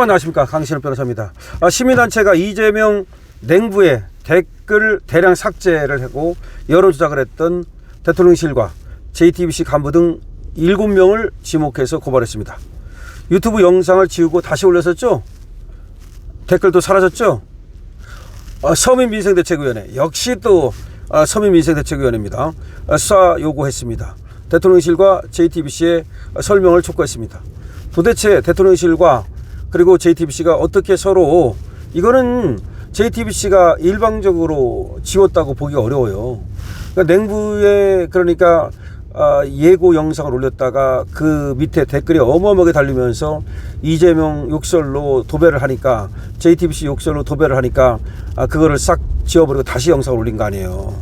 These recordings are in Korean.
안녕하십니까, 강신업 변호사입니다. 시민단체가 이재명 냉부에 댓글 대량 삭제를 하고 여론 조작을 했던 대통령실과 JTBC 간부 등 7명을 지목해서 고발했습니다. 유튜브 영상을 지우고 다시 올렸었죠. 댓글도 사라졌죠. 서민민생대책위원회, 역시 또 서민민생대책위원회입니다. 수사 요구했습니다. 대통령실과 JTBC의 설명을 촉구했습니다. 도대체 대통령실과 그리고 JTBC가 어떻게 서로, 이거는 JTBC가 일방적으로 지웠다고 보기 어려워요. 그러니까 냉부에, 그러니까 예고 영상을 올렸다가 그 밑에 댓글이 어마어마하게 달리면서 이재명 욕설로 도배를 하니까, JTBC 욕설로 도배를 하니까 그거를 싹 지워버리고 다시 영상을 올린 거 아니에요.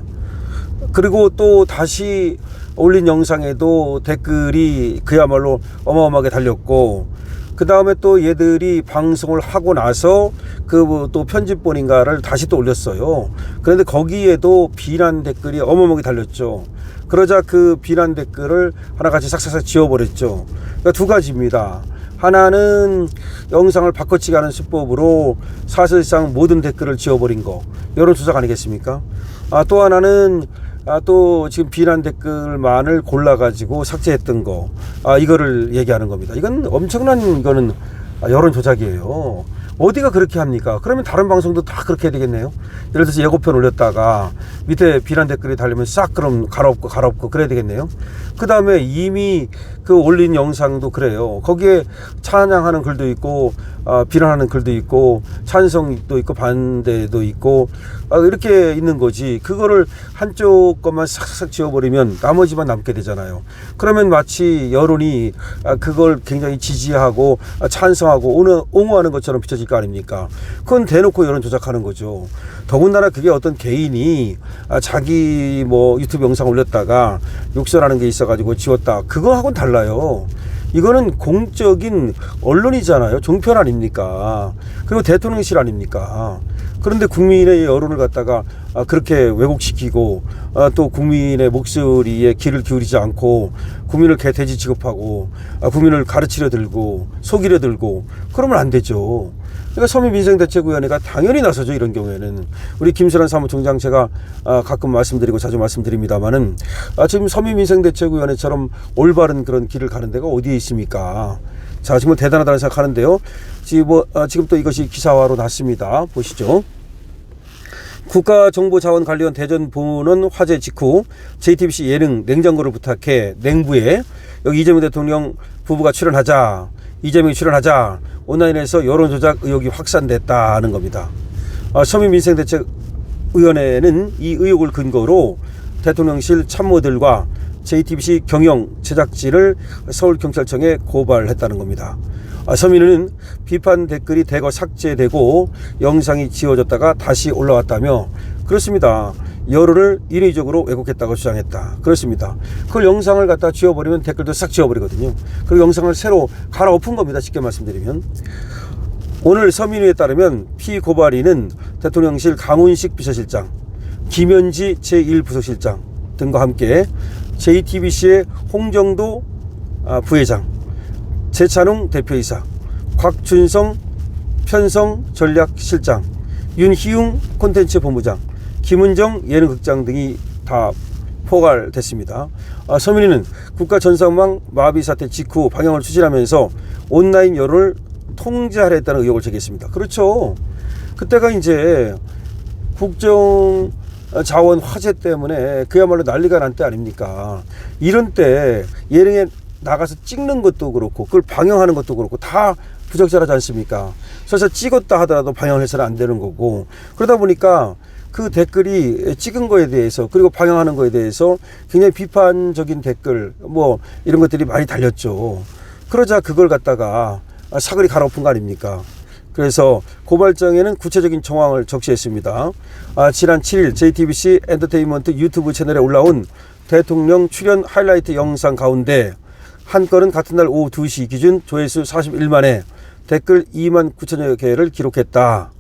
그리고 또 다시 올린 영상에도 댓글이 그야말로 어마어마하게 달렸고, 그 다음에 또 얘들이 방송을 하고 나서 그 또 편집본인가를 다시 또 올렸어요. 그런데 거기에도 비난 댓글이 어마어마하게 달렸죠. 그러자 그 비난 댓글을 하나같이 싹싹 지워버렸죠. 그러니까 두 가지입니다. 하나는 영상을 바꿔치기 하는 수법으로 사실상 모든 댓글을 지워버린 거, 여론조작 아니겠습니까? 또 하나는 또 지금 비난 댓글만을 골라가지고 삭제했던 거, 이거를 얘기하는 겁니다. 이건 엄청난, 이거는 여론 조작이에요. 어디가 그렇게 합니까? 그러면 다른 방송도 다 그렇게 해야 되겠네요. 예를 들어서 예고편 올렸다가 밑에 비난 댓글이 달리면 싹 그럼 갈아엎고 그래야 되겠네요. 그 다음에 이미 그 올린 영상도 그래요. 거기에 찬양하는 글도 있고, 비난하는 글도 있고, 찬성도 있고, 반대도 있고, 이렇게 있는 거지. 그거를 한쪽 것만 싹싹 지워버리면 나머지만 남게 되잖아요. 그러면 마치 여론이 그걸 굉장히 지지하고 찬성하고 옹호하는 것처럼 비춰질 거 아닙니까? 그건 대놓고 여론 조작하는 거죠. 더군다나 그게 어떤 개인이 자기 뭐 유튜브 영상 올렸다가 욕설하는 게 있어가지고 지웠다, 그거하고는 달라요. 이거는 공적인 언론이잖아요. 종편 아닙니까? 그리고 대통령실 아닙니까? 그런데 국민의 여론을 갖다가 그렇게 왜곡시키고, 또 국민의 목소리에 귀를 기울이지 않고 국민을 개돼지 취급하고 국민을 가르치려 들고 속이려 들고, 그러면 안 되죠. 그러니까 서민민생대책위원회가 당연히 나서죠. 이런 경우에는 우리 김수란 사무총장, 제가 가끔 말씀드리고 자주 말씀드립니다만은, 지금 서민민생대책위원회처럼 올바른 그런 길을 가는 데가 어디에 있습니까? 자, 정말 대단하다는 생각하는데요. 지금 또 이것이 기사화로 났습니다. 보시죠. 국가정보자원관리원 대전본원 화재 직후 JTBC 예능 냉장고를 부탁해 냉부에 여기 이재명 대통령 부부가 출연하자, 이재명이 출연하자 온라인에서 여론조작 의혹이 확산됐다는 겁니다. 서민민생대책위원회는 이 의혹을 근거로 대통령실 참모들과 JTBC 경영 제작진을 서울경찰청에 고발했다는 겁니다. 서민은 비판 댓글이 대거 삭제되고 영상이 지워졌다가 다시 올라왔다며, 그렇습니다. 여론을 인위적으로 왜곡했다고 주장했다. 그렇습니다. 그걸 영상을 갖다 지워버리면 댓글도 싹 지워버리거든요. 그리고 영상을 새로 갈아엎은 겁니다. 쉽게 말씀드리면. 오늘 서민위에 따르면 피고발인은 대통령실 강훈식 비서실장, 김현지 제1부서실장 등과 함께 JTBC의 홍정도 부회장, 제찬웅 대표이사, 곽준성 편성 전략실장, 윤희웅 콘텐츠 본부장, 김은정 예능극장 등이 다 포괄됐습니다. 서민위는 국가 전산망 마비 사태 직후 방영을 추진하면서 온라인 여론을 통제하려 했다는 의혹을 제기했습니다. 그렇죠. 그때가 이제 국정 자원 화재 때문에 그야말로 난리가 난 때 아닙니까? 이런 때 예능에 나가서 찍는 것도 그렇고 그걸 방영하는 것도 그렇고 다 부적절하지 않습니까? 그래서 찍었다 하더라도 방영을 해서는 안 되는 거고, 그러다 보니까 그 댓글이 찍은 거에 대해서 그리고 방영하는 거에 대해서 굉장히 비판적인 댓글 뭐 이런 것들이 많이 달렸죠. 그러자 그걸 갖다가 사거리 갈아엎은 거 아닙니까? 그래서 고발장에는 구체적인 정황을 적시했습니다. 지난 7일 JTBC 엔터테인먼트 유튜브 채널에 올라온 대통령 출연 하이라이트 영상 가운데 한 건은 같은 날 오후 2시 기준 조회수 41만에 댓글 2만 9천여 개를 기록했다.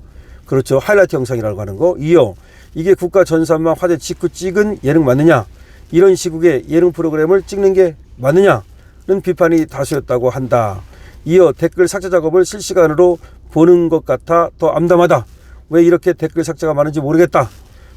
그렇죠. 하이라이트 영상이라고 하는 거. 이어 이게 국가 전산망 화재 직후 찍은 예능 맞느냐, 이런 시국에 예능 프로그램을 찍는 게 맞느냐는 비판이 다수였다고 한다. 이어 댓글 삭제 작업을 실시간으로 보는 것 같아 더 암담하다. 왜 이렇게 댓글 삭제가 많은지 모르겠다.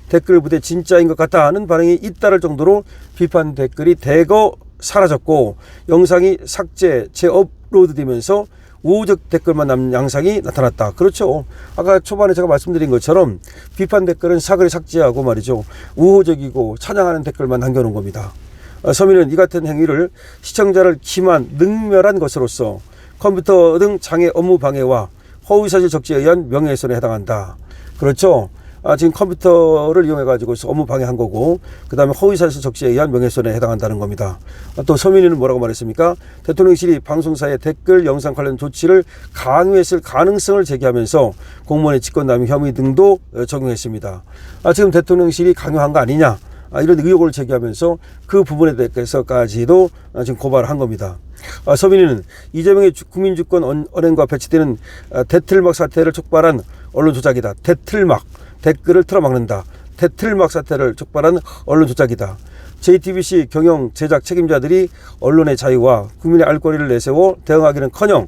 댓글 부대 진짜인 것 같다 하는 반응이 잇따를 정도로 비판 댓글이 대거 사라졌고 영상이 삭제, 재업로드 되면서 우호적 댓글만 남은 양상이 나타났다. 그렇죠. 아까 초반에 제가 말씀드린 것처럼 비판 댓글은 사글이 삭제하고 말이죠. 우호적이고 찬양하는 댓글만 남겨놓은 겁니다. 서민은 이 같은 행위를 시청자를 기만, 능멸한 것으로서 컴퓨터 등 장애 업무 방해와 허위사실 적시에 의한 명예훼손에 해당한다. 그렇죠. 지금 컴퓨터를 이용해가지고 업무 방해한 거고, 그 다음에 허위사실 적시에 의한 명예훼손에 해당한다는 겁니다. 또 서민위는 뭐라고 말했습니까? 대통령실이 방송사의 댓글 영상 관련 조치를 강요했을 가능성을 제기하면서 공무원의 직권남용 혐의 등도 적용했습니다. 지금 대통령실이 강요한 거 아니냐? 이런 의혹을 제기하면서 그 부분에 대해서까지도 지금 고발을 한 겁니다. 서민위는 이재명의 국민주권 언행과 배치되는 대틀막 사태를 촉발한 언론 조작이다. 대틀막, 댓글을 틀어막는다. 대틀막 사태를 촉발한 언론 조작이다. JTBC 경영 제작 책임자들이 언론의 자유와 국민의 알 권리를 내세워 대응하기는커녕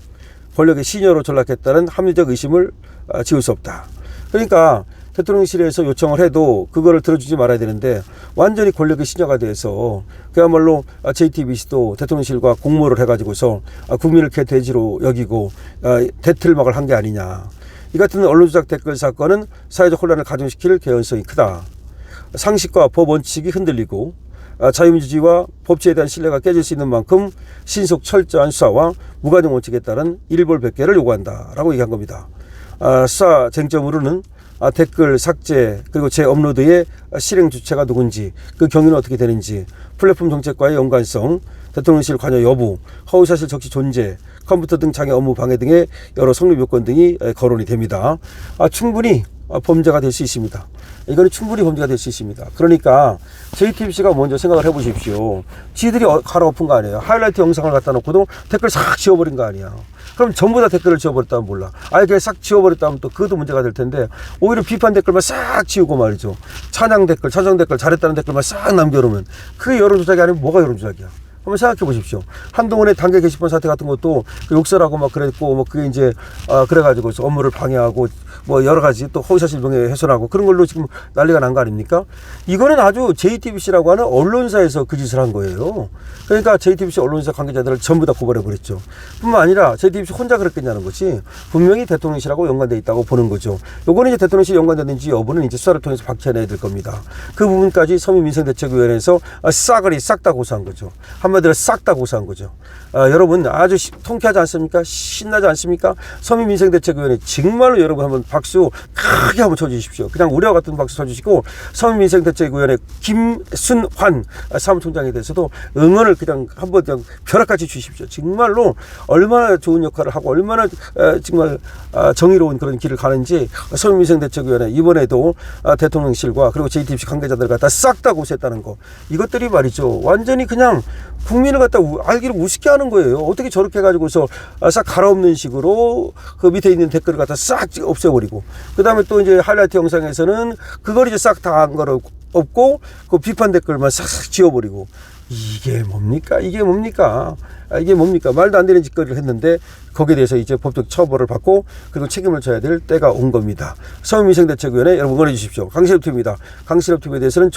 권력의 시녀로 전락했다는 합리적 의심을 지울 수 없다. 그러니까 대통령실에서 요청을 해도 그거를 들어주지 말아야 되는데 완전히 권력의 시녀가 돼서 그야말로 JTBC도 대통령실과 공모를 해가지고서 국민을 개돼지로 여기고 대틀막을 한 게 아니냐. 이 같은 언론조작 댓글 사건은 사회적 혼란을 가중시킬 개연성이 크다. 상식과 법 원칙이 흔들리고 자유민주주의와 법치에 대한 신뢰가 깨질 수 있는 만큼 신속 철저한 수사와 무관용 원칙에 따른 일벌백계를 요구한다라고 얘기한 겁니다. 수사 쟁점으로는 댓글 삭제 그리고 재업로드의 실행 주체가 누군지, 그 경위는 어떻게 되는지, 플랫폼 정책과의 연관성, 대통령실 관여 여부, 허위사실 적시 존재, 컴퓨터 등 장애 업무 방해 등의 여러 성립 요건 등이 거론이 됩니다. 충분히 범죄가 될 수 있습니다. 이거는 충분히 범죄가 될 수 있습니다. 그러니까 JTBC가 먼저 생각을 해보십시오. 지들이 갈아엎은 거 아니에요. 하이라이트 영상을 갖다 놓고도 댓글 싹 지워버린 거 아니야. 그럼 전부 다 댓글을 지워버렸다면 몰라. 아예 그냥 싹 지워버렸다면 또 그것도 문제가 될 텐데 오히려 비판 댓글만 싹 지우고 말이죠. 찬양 댓글, 찬성 댓글, 잘했다는 댓글만 싹 남겨놓으면 그게 여론조작이 아니면 뭐가 여론조작이야. 한번 생각해 보십시오. 한동훈의 단계 게시판 사태 같은 것도 욕설하고 막 그랬고, 뭐 그게 이제, 그래가지고 업무를 방해하고, 뭐 여러 가지 또 허위사실 명예훼손하고 그런 걸로 지금 난리가 난 거 아닙니까? 이거는 아주 JTBC라고 하는 언론사에서 그 짓을 한 거예요. 그러니까 JTBC 언론사 관계자들을 전부 다 고발해버렸죠. 뿐만 아니라 JTBC 혼자 그랬겠냐는 것이 분명히 대통령실하고 연관되어 있다고 보는 거죠. 요거는 이제 대통령실이 연관되는지 여부는 이제 수사를 통해서 밝혀내야 될 겁니다. 그 부분까지 서민민생대책위원회에서 싸그리 싹 다 고소한 거죠. 한마디로 싹 다 고소한 거죠. 여러분 아주 통쾌하지 않습니까? 신나지 않습니까? 서민민생대책위원회 정말로 여러분 한번 박수 크게 한번 쳐주십시오. 그냥 우리와 같은 박수 쳐주시고 서민민생대책위원회 김순환 사무총장에 대해서도 응원을 그냥 한번 그냥 벼락같이 주십시오. 정말로 얼마나 좋은 역할을 하고 얼마나 정말 정의로운 그런 길을 가는지 서민민생대책위원회 이번에도 대통령실과 그리고 JTBC 관계자들 갖다 싹 다 고소했다는 거, 이것들이 말이죠 완전히 그냥 국민을 갖다 알기를 우습게 하는 거예요. 어떻게 저렇게 해가지고서 싹 갈아엎는 식으로 그 밑에 있는 댓글을 갖다 싹 없애버리고, 그 다음에 또 이제 하이라이트 영상에서는 그걸 이제 싹 다 한 거를 없고 그 비판 댓글만 싹싹 지워버리고, 이게 뭡니까? 이게 뭡니까? 이게 뭡니까? 말도 안 되는 짓거리를 했는데 거기에 대해서 이제 법적 처벌을 받고 그리고 책임을 져야 될 때가 온 겁니다. 서민민생대책위원회 여러분 응원해 주십시오. 강신업TV입니다. 강신업TV에 대해서는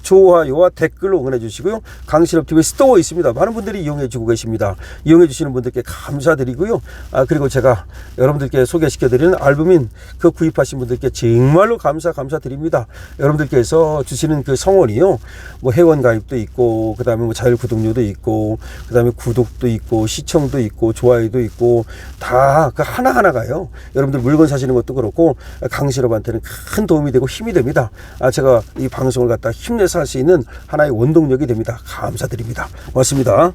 좋아요와 댓글로 응원해 주시고요. 강신업TV 스토어 있습니다. 많은 분들이 이용해 주고 계십니다. 이용해 주시는 분들께 감사드리고요. 그리고 제가 여러분들께 소개시켜 드리는 알부민 그 구입하신 분들께 정말로 감사드립니다. 여러분들께서 주시는 그 성원이요, 뭐 회원 가입도 있고, 그 다음에 뭐 자율 구독료도 있고, 그 다음에 구독도 있고, 시청도 있고, 좋아요도 있고, 다 그 하나하나가요. 여러분들 물건 사시는 것도 그렇고 강신업한테는 큰 도움이 되고 힘이 됩니다. 제가 이 방송을 갖다 힘내서 할 수 있는 하나의 원동력이 됩니다. 감사드립니다. 고맙습니다.